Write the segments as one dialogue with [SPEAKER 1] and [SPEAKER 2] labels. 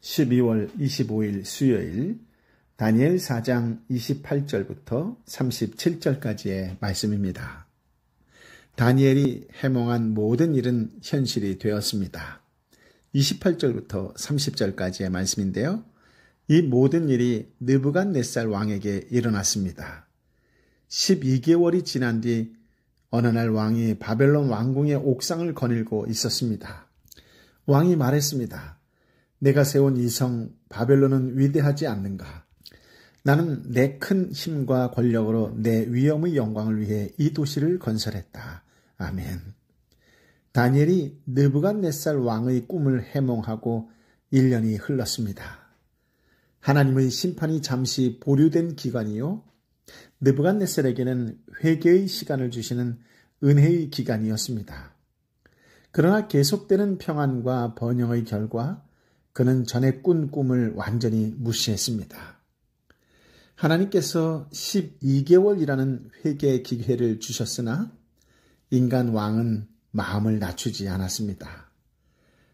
[SPEAKER 1] 12월 25일 수요일 다니엘 4장 28절부터 37절까지의 말씀입니다. 다니엘이 해몽한 모든 일은 현실이 되었습니다. 28절부터 30절까지의 말씀인데요. 이 모든 일이 느부갓네살 왕에게 일어났습니다. 12개월이 지난 뒤 어느 날 왕이 바벨론 왕궁의 옥상을 거닐고 있었습니다. 왕이 말했습니다. 내가 세운 이 성 바벨론은 위대하지 않는가? 나는 내 큰 힘과 권력으로 내 위엄의 영광을 위해 이 도시를 건설했다. 아멘. 다니엘이 느부갓네살 왕의 꿈을 해몽하고 1년이 흘렀습니다. 하나님의 심판이 잠시 보류된 기간이요. 느부갓네살에게는 회개의 시간을 주시는 은혜의 기간이었습니다. 그러나 계속되는 평안과 번영의 결과 그는 전에 꾼 꿈을 완전히 무시했습니다. 하나님께서 12개월이라는 회개 기회를 주셨으나 인간 왕은 마음을 낮추지 않았습니다.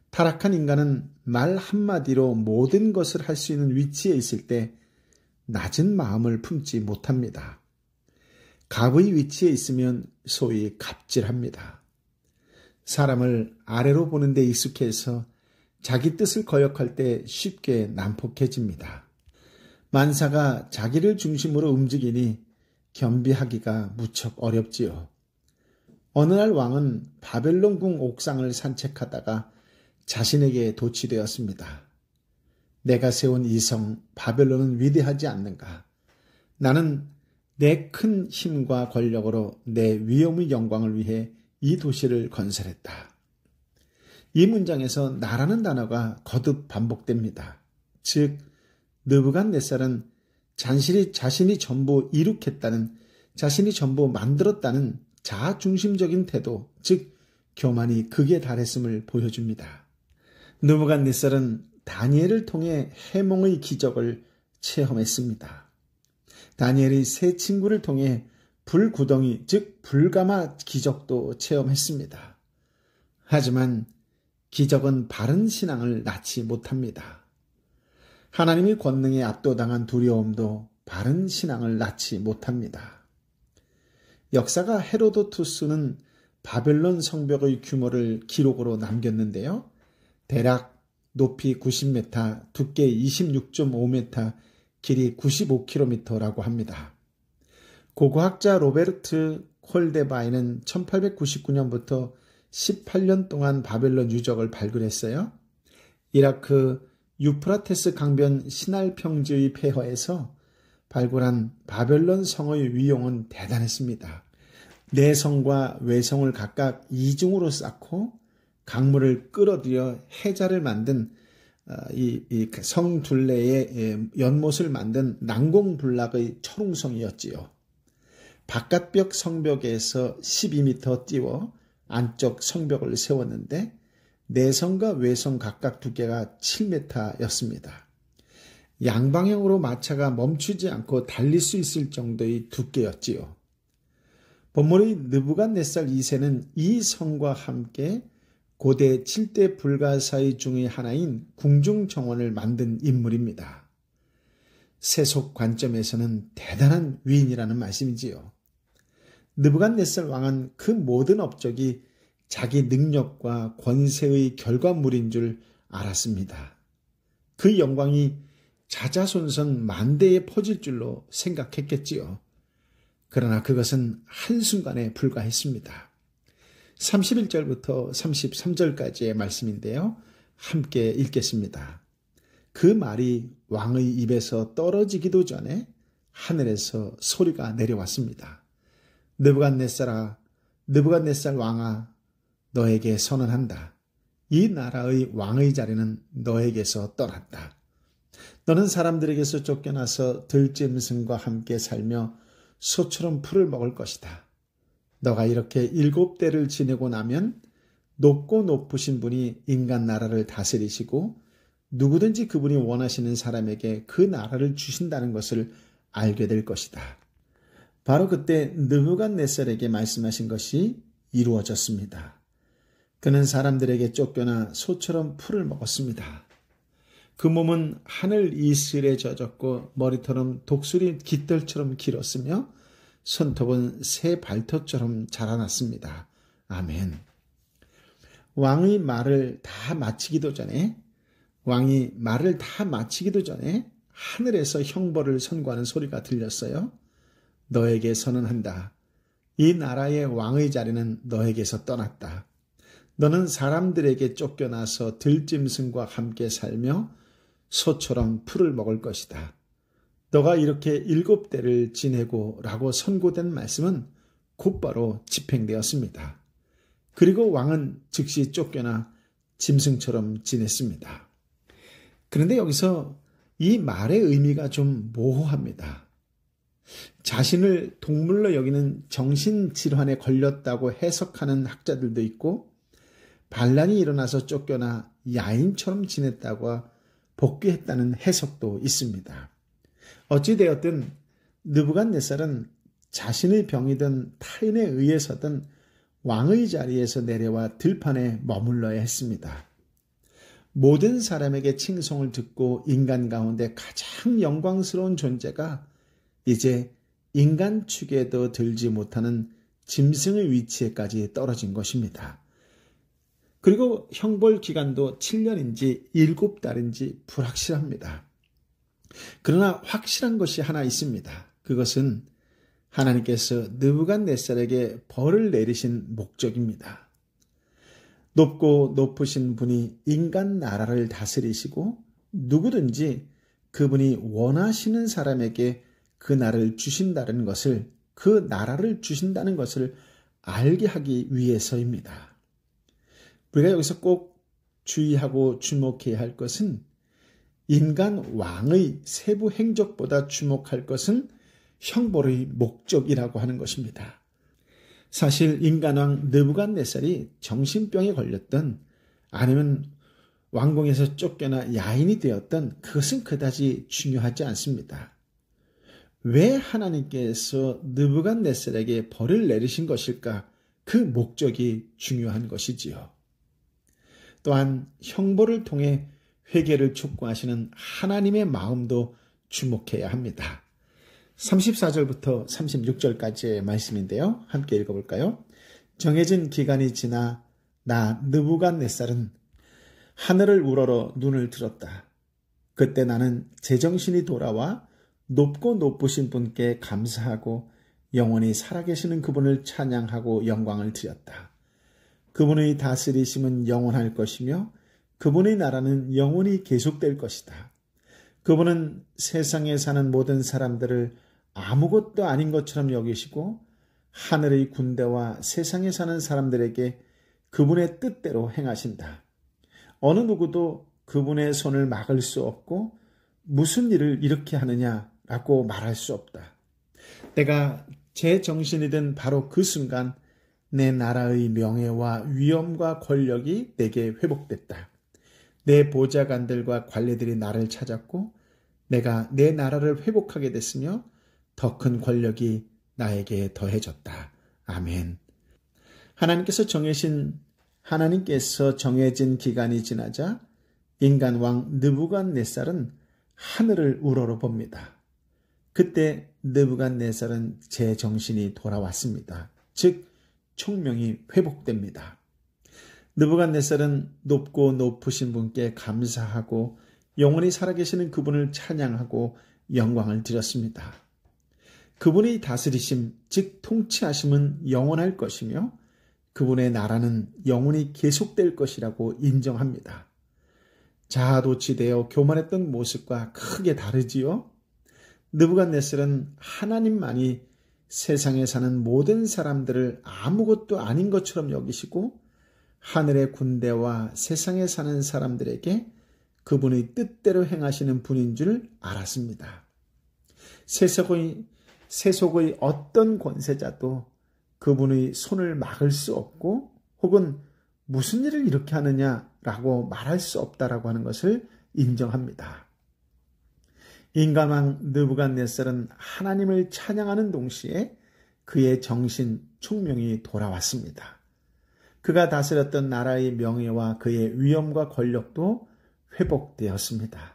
[SPEAKER 1] 타락한 인간은 말 한마디로 모든 것을 할 수 있는 위치에 있을 때 낮은 마음을 품지 못합니다. 갑의 위치에 있으면 소위 갑질합니다. 사람을 아래로 보는 데 익숙해서 자기 뜻을 거역할 때 쉽게 난폭해집니다. 만사가 자기를 중심으로 움직이니 겸비하기가 무척 어렵지요. 어느 날 왕은 바벨론궁 옥상을 산책하다가 자신에게 도취되었습니다. 내가 세운 이 성 바벨론은 위대하지 않는가? 나는 내 큰 힘과 권력으로 내 위엄의 영광을 위해 이 도시를 건설했다. 이 문장에서 나라는 단어가 거듭 반복됩니다. 즉 느부갓네살은 자신이 전부 이룩했다는, 자신이 전부 만들었다는 자아중심적인 태도, 즉 교만이 극에 달했음을 보여줍니다. 느부갓네살은 다니엘을 통해 해몽의 기적을 체험했습니다. 다니엘이 세 친구를 통해 불구덩이, 즉 불가마 기적도 체험했습니다. 하지만 기적은 바른 신앙을 낳지 못합니다. 하나님의 권능에 압도당한 두려움도 바른 신앙을 낳지 못합니다. 역사가 헤로도투스는 바벨론 성벽의 규모를 기록으로 남겼는데요. 대략 높이 90m, 두께 26.5m, 길이 95km라고 합니다. 고고학자 로베르트 콜데바이는 1899년부터 18년 동안 바벨론 유적을 발굴했어요. 이라크 유프라테스 강변 시날 평지의 폐허에서 발굴한 바벨론 성의 위용은 대단했습니다. 내성과 외성을 각각 이중으로 쌓고 강물을 끌어들여 해자를 만든 이 성 둘레의 연못을 만든 난공불락의 철웅성이었지요. 바깥벽 성벽에서 12m 띄워 안쪽 성벽을 세웠는데 내성과 외성 각각 두께가 7m였습니다. 양방향으로 마차가 멈추지 않고 달릴 수 있을 정도의 두께였지요. 본문의 느부갓네살 2세는 이 성과 함께 고대 7대 불가사의 중의 하나인 궁중정원을 만든 인물입니다. 세속 관점에서는 대단한 위인이라는 말씀이지요. 느부갓네살 왕은 그 모든 업적이 자기 능력과 권세의 결과물인 줄 알았습니다. 그 영광이 자자손손 만대에 퍼질 줄로 생각했겠지요. 그러나 그것은 한순간에 불과했습니다. 31절부터 33절까지의 말씀인데요. 함께 읽겠습니다. 그 말이 왕의 입에서 떨어지기도 전에 하늘에서 소리가 내려왔습니다. 느부갓네살아, 느부갓네살 왕아, 너에게 선언한다. 이 나라의 왕의 자리는 너에게서 떠났다. 너는 사람들에게서 쫓겨나서 들짐승과 함께 살며 소처럼 풀을 먹을 것이다. 너가 이렇게 7대를 지내고 나면 높고 높으신 분이 인간 나라를 다스리시고 누구든지 그분이 원하시는 사람에게 그 나라를 주신다는 것을 알게 될 것이다. 바로 그때 느부갓네살에게 말씀하신 것이 이루어졌습니다. 그는 사람들에게 쫓겨나 소처럼 풀을 먹었습니다. 그 몸은 하늘 이슬에 젖었고 머리털은 독수리 깃털처럼 길었으며 손톱은 새 발톱처럼 자라났습니다. 아멘. 왕이 말을 다 마치기도 전에 하늘에서 형벌을 선고하는 소리가 들렸어요. 너에게 선언한다. 이 나라의 왕의 자리는 너에게서 떠났다. 너는 사람들에게 쫓겨나서 들짐승과 함께 살며 소처럼 풀을 먹을 것이다. 너가 이렇게 7대를 지내고 라고 선고된 말씀은 곧바로 집행되었습니다. 그리고 왕은 즉시 쫓겨나 짐승처럼 지냈습니다. 그런데 여기서 이 말의 의미가 좀 모호합니다. 자신을 동물로 여기는 정신질환에 걸렸다고 해석하는 학자들도 있고 반란이 일어나서 쫓겨나 야인처럼 지냈다고 복귀했다는 해석도 있습니다. 어찌되었든 느부갓네살은 자신의 병이든 타인에 의해서든 왕의 자리에서 내려와 들판에 머물러야 했습니다. 모든 사람에게 칭송을 듣고 인간 가운데 가장 영광스러운 존재가 이제 인간 축에도 들지 못하는 짐승의 위치에까지 떨어진 것입니다. 그리고 형벌 기간도 7년인지 7달인지 불확실합니다. 그러나 확실한 것이 하나 있습니다. 그것은 하나님께서 느부갓네살에게 벌을 내리신 목적입니다. 높고 높으신 분이 인간 나라를 다스리시고 누구든지 그분이 원하시는 사람에게 그 나라를 주신다는 것을 알게 하기 위해서입니다. 우리가 여기서 꼭 주의하고 주목해야 할 것은 인간 왕의 세부 행적보다 주목할 것은 형벌의 목적이라고 하는 것입니다. 사실 인간왕 느부갓네살이 정신병에 걸렸던 아니면 왕궁에서 쫓겨나 야인이 되었던 그것은 그다지 중요하지 않습니다. 왜 하나님께서 느부갓네살에게 벌을 내리신 것일까? 그 목적이 중요한 것이지요. 또한 형벌을 통해 회개를 촉구하시는 하나님의 마음도 주목해야 합니다. 34절부터 36절까지의 말씀인데요. 함께 읽어볼까요? 정해진 기간이 지나 나 느부갓네살은 하늘을 우러러 눈을 들었다. 그때 나는 제정신이 돌아와 높고 높으신 분께 감사하고 영원히 살아계시는 그분을 찬양하고 영광을 드렸다. 그분의 다스리심은 영원할 것이며 그분의 나라는 영원히 계속될 것이다. 그분은 세상에 사는 모든 사람들을 아무것도 아닌 것처럼 여기시고 하늘의 군대와 세상에 사는 사람들에게 그분의 뜻대로 행하신다. 어느 누구도 그분의 손을 막을 수 없고 무슨 일을 이렇게 하느냐라고 말할 수 없다. 내가 제 정신이 든 바로 그 순간 내 나라의 명예와 위엄과 권력이 내게 회복됐다. 내 보좌관들과 관리들이 나를 찾았고 내가 내 나라를 회복하게 됐으며 더 큰 권력이 나에게 더해졌다. 아멘. 하나님께서 정해진 기간이 지나자 인간 왕 느부갓네살은 하늘을 우러러 봅니다. 그때 느부갓네살은 제 정신이 돌아왔습니다. 즉 총명이 회복됩니다. 느부갓네살은 높고 높으신 분께 감사하고 영원히 살아계시는 그분을 찬양하고 영광을 드렸습니다. 그분의 다스리심, 즉 통치하심은 영원할 것이며 그분의 나라는 영원히 계속될 것이라고 인정합니다. 자아도취되어 교만했던 모습과 크게 다르지요. 느부갓네살은 하나님만이 세상에 사는 모든 사람들을 아무것도 아닌 것처럼 여기시고 하늘의 군대와 세상에 사는 사람들에게 그분의 뜻대로 행하시는 분인 줄 알았습니다. 세속의 어떤 권세자도 그분의 손을 막을 수 없고 혹은 무슨 일을 이렇게 하느냐라고 말할 수 없다라고 하는 것을 인정합니다. 인간왕 느부갓네살은 하나님을 찬양하는 동시에 그의 정신 총명이 돌아왔습니다. 그가 다스렸던 나라의 명예와 그의 위엄과 권력도 회복되었습니다.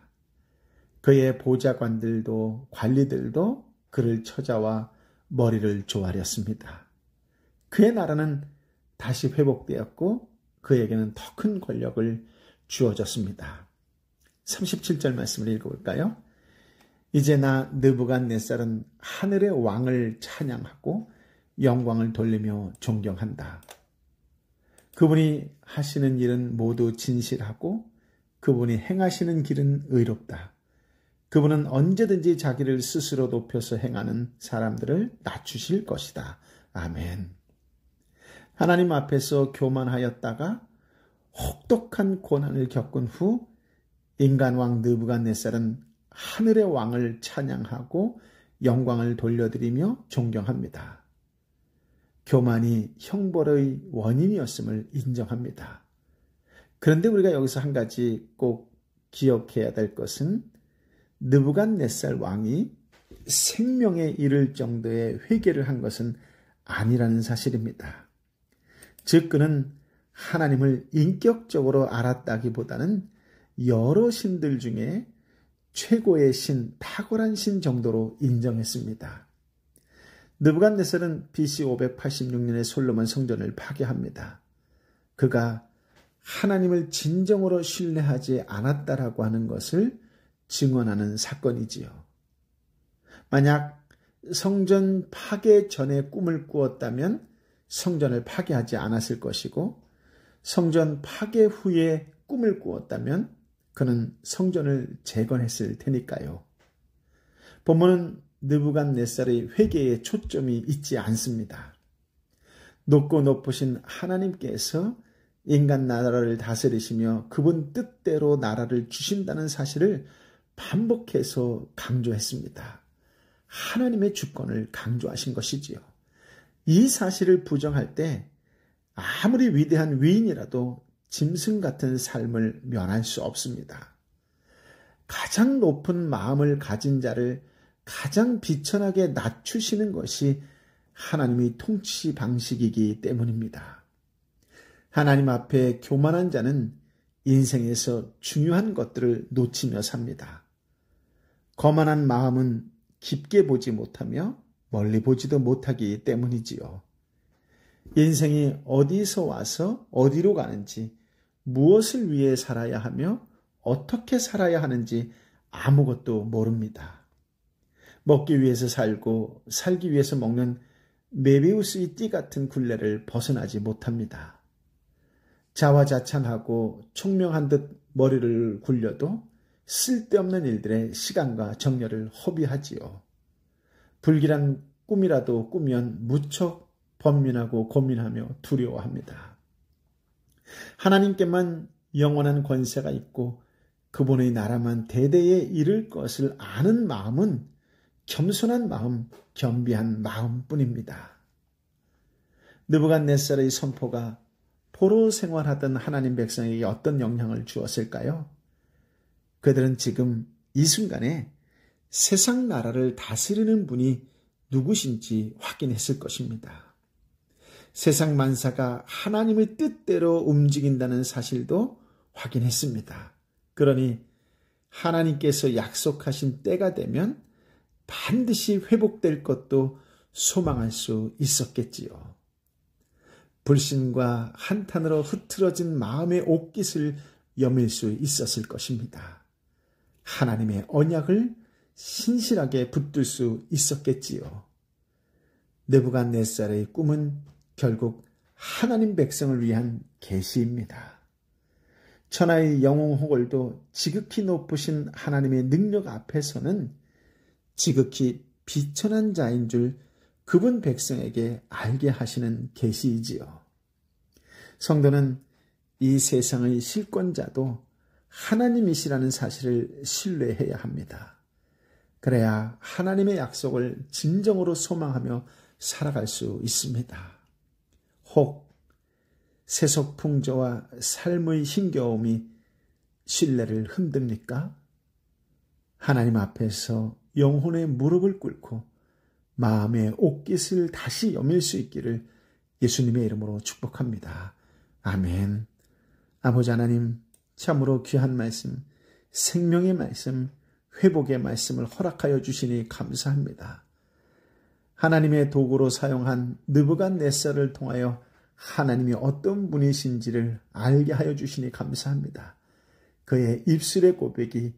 [SPEAKER 1] 그의 보좌관들도 관리들도 그를 찾아와 머리를 조아렸습니다. 그의 나라는 다시 회복되었고 그에게는 더 큰 권력을 주어졌습니다. 37절 말씀을 읽어볼까요? 이제 나 느부갓네살은 하늘의 왕을 찬양하고 영광을 돌리며 존경한다. 그분이 하시는 일은 모두 진실하고 그분이 행하시는 길은 의롭다. 그분은 언제든지 자기를 스스로 높여서 행하는 사람들을 낮추실 것이다. 아멘. 하나님 앞에서 교만하였다가 혹독한 고난을 겪은 후 인간왕 느부갓네살은 하늘의 왕을 찬양하고 영광을 돌려드리며 존경합니다. 교만이 형벌의 원인이었음을 인정합니다. 그런데 우리가 여기서 한 가지 꼭 기억해야 될 것은 느부갓네살 왕이 생명에 이를 정도의 회개를 한 것은 아니라는 사실입니다. 즉 그는 하나님을 인격적으로 알았다기보다는 여러 신들 중에 최고의 신, 탁월한 신 정도로 인정했습니다. 느부갓네살은 BC 586년에 솔로몬 성전을 파괴합니다. 그가 하나님을 진정으로 신뢰하지 않았다라고 하는 것을 증언하는 사건이지요. 만약 성전 파괴 전에 꿈을 꾸었다면 성전을 파괴하지 않았을 것이고 성전 파괴 후에 꿈을 꾸었다면 그는 성전을 재건했을 테니까요. 본문은 느부갓네살의 회개에 초점이 있지 않습니다. 높고 높으신 하나님께서 인간 나라를 다스리시며 그분 뜻대로 나라를 주신다는 사실을 반복해서 강조했습니다. 하나님의 주권을 강조하신 것이지요. 이 사실을 부정할 때 아무리 위대한 위인이라도 짐승 같은 삶을 면할 수 없습니다. 가장 높은 마음을 가진 자를 가장 비천하게 낮추시는 것이 하나님의 통치 방식이기 때문입니다. 하나님 앞에 교만한 자는 인생에서 중요한 것들을 놓치며 삽니다. 거만한 마음은 깊게 보지 못하며 멀리 보지도 못하기 때문이지요. 인생이 어디서 와서 어디로 가는지, 무엇을 위해 살아야 하며 어떻게 살아야 하는지 아무것도 모릅니다. 먹기 위해서 살고 살기 위해서 먹는 메비우스의 띠 같은 굴레를 벗어나지 못합니다. 자화자찬하고 총명한 듯 머리를 굴려도 쓸데없는 일들에 시간과 정열을 허비하지요. 불길한 꿈이라도 꾸면 무척 번민하고 고민하며 두려워합니다. 하나님께만 영원한 권세가 있고 그분의 나라만 대대에 이를 것을 아는 마음은 겸손한 마음, 겸비한 마음뿐입니다. 느부갓네살의 선포가 포로 생활하던 하나님 백성에게 어떤 영향을 주었을까요? 그들은 지금 이 순간에 세상 나라를 다스리는 분이 누구신지 확인했을 것입니다. 세상 만사가 하나님의 뜻대로 움직인다는 사실도 확인했습니다. 그러니 하나님께서 약속하신 때가 되면 반드시 회복될 것도 소망할 수 있었겠지요. 불신과 한탄으로 흐트러진 마음의 옥깃을 여밀 수 있었을 것입니다. 하나님의 언약을 신실하게 붙들 수 있었겠지요. 느부갓네살의 꿈은 결국 하나님 백성을 위한 계시입니다. 천하의 영웅 호걸도 지극히 높으신 하나님의 능력 앞에서는 지극히 비천한 자인 줄 그분 백성에게 알게 하시는 계시이지요. 성도는 이 세상의 실권자도 하나님이시라는 사실을 신뢰해야 합니다. 그래야 하나님의 약속을 진정으로 소망하며 살아갈 수 있습니다. 혹 세속 풍조와 삶의 힘겨움이 신뢰를 흔듭니까? 하나님 앞에서 영혼의 무릎을 꿇고 마음의 옥깃을 다시 여밀 수 있기를 예수님의 이름으로 축복합니다. 아멘. 아버지 하나님, 참으로 귀한 말씀, 생명의 말씀, 회복의 말씀을 허락하여 주시니 감사합니다. 하나님의 도구로 사용한 느부갓네살을 통하여 하나님이 어떤 분이신지를 알게 하여 주시니 감사합니다. 그의 입술의 고백이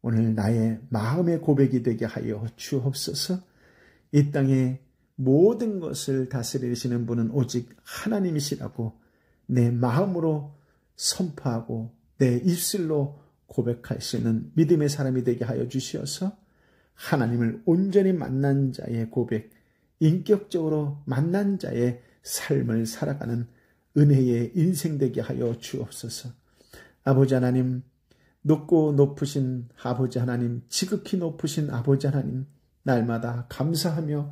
[SPEAKER 1] 오늘 나의 마음의 고백이 되게 하여 주옵소서. 이 땅에 모든 것을 다스리시는 분은 오직 하나님이시라고 내 마음으로 선포하고 내 입술로 고백할 수 있는 믿음의 사람이 되게 하여 주시어서 하나님을 온전히 만난 자의 고백, 인격적으로 만난 자의 삶을 살아가는 은혜의 인생 되게 하여 주옵소서. 아버지 하나님, 높고 높으신 아버지 하나님, 지극히 높으신 아버지 하나님, 날마다 감사하며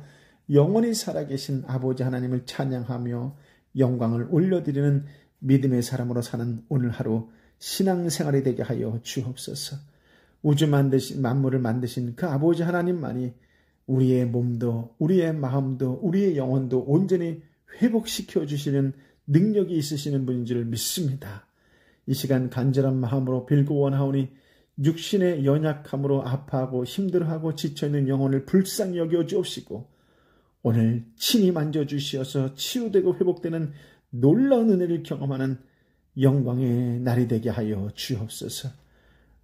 [SPEAKER 1] 영원히 살아계신 아버지 하나님을 찬양하며 영광을 올려드리는 믿음의 사람으로 사는 오늘 하루 신앙생활이 되게 하여 주옵소서. 우주 만물을 만드신 그 아버지 하나님만이 우리의 몸도 우리의 마음도 우리의 영혼도 온전히 회복시켜 주시는 능력이 있으시는 분인 줄 믿습니다. 이 시간 간절한 마음으로 빌고 원하오니 육신의 연약함으로 아파하고 힘들어하고 지쳐있는 영혼을 불쌍히 여겨 주옵시고 오늘 친히 만져주시어서 치유되고 회복되는 놀라운 은혜를 경험하는 영광의 날이 되게 하여 주옵소서.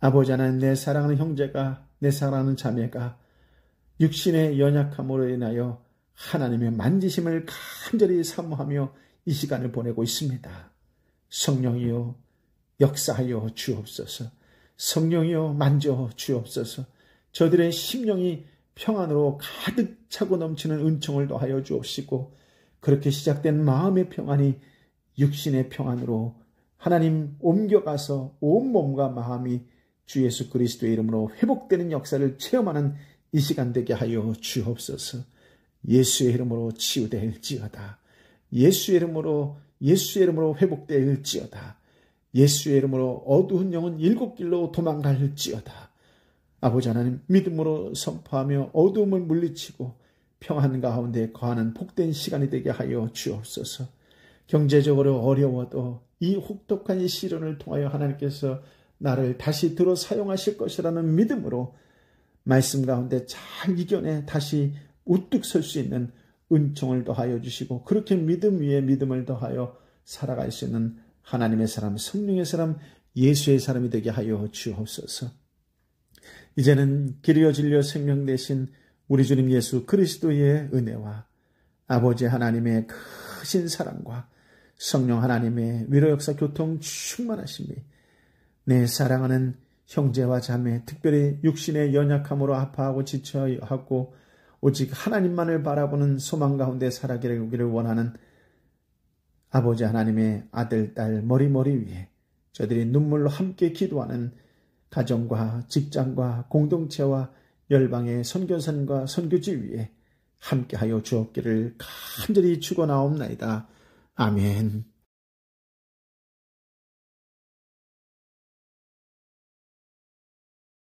[SPEAKER 1] 아버지 하나님, 내 사랑하는 형제가, 내 사랑하는 자매가 육신의 연약함으로 인하여 하나님의 만지심을 간절히 사모하며 이 시간을 보내고 있습니다. 성령이여 역사하여 주옵소서. 성령이여 만져 주옵소서. 저들의 심령이 평안으로 가득 차고 넘치는 은총을 더하여 주옵시고 그렇게 시작된 마음의 평안이 육신의 평안으로 하나님 옮겨가서 온 몸과 마음이 주 예수 그리스도의 이름으로 회복되는 역사를 체험하는 이 시간 되게 하여 주옵소서. 예수의 이름으로 치유될지어다. 예수의 이름으로 회복될지어다. 예수의 이름으로 어두운 영혼 7길로 도망갈지어다. 아버지 하나님, 믿음으로 선포하며 어두움을 물리치고 평안 가운데 거하는 복된 시간이 되게 하여 주옵소서. 경제적으로 어려워도 이 혹독한 시련을 통하여 하나님께서 나를 다시 들어 사용하실 것이라는 믿음으로 말씀 가운데 잘 이겨내 다시 우뚝 설 수 있는 은총을 더하여 주시고 그렇게 믿음 위에 믿음을 더하여 살아갈 수 있는 하나님의 사람, 성령의 사람, 예수의 사람이 되게 하여 주옵소서. 이제는 길이요 진리요 생명 되신 우리 주님 예수 그리스도의 은혜와 아버지 하나님의 크신 사랑과 성령 하나님의 위로 역사 교통 충만하심이 내 사랑하는 형제와 자매, 특별히 육신의 연약함으로 아파하고 지쳐하고 오직 하나님만을 바라보는 소망 가운데 살아가기를 원하는 아버지 하나님의 아들, 딸, 머리 위에 저들이 눈물로 함께 기도하는 가정과 직장과 공동체와 열방의 선교사님과 선교지 위에 함께하여 주옵기를 간절히 축원하옵나이다. 아멘.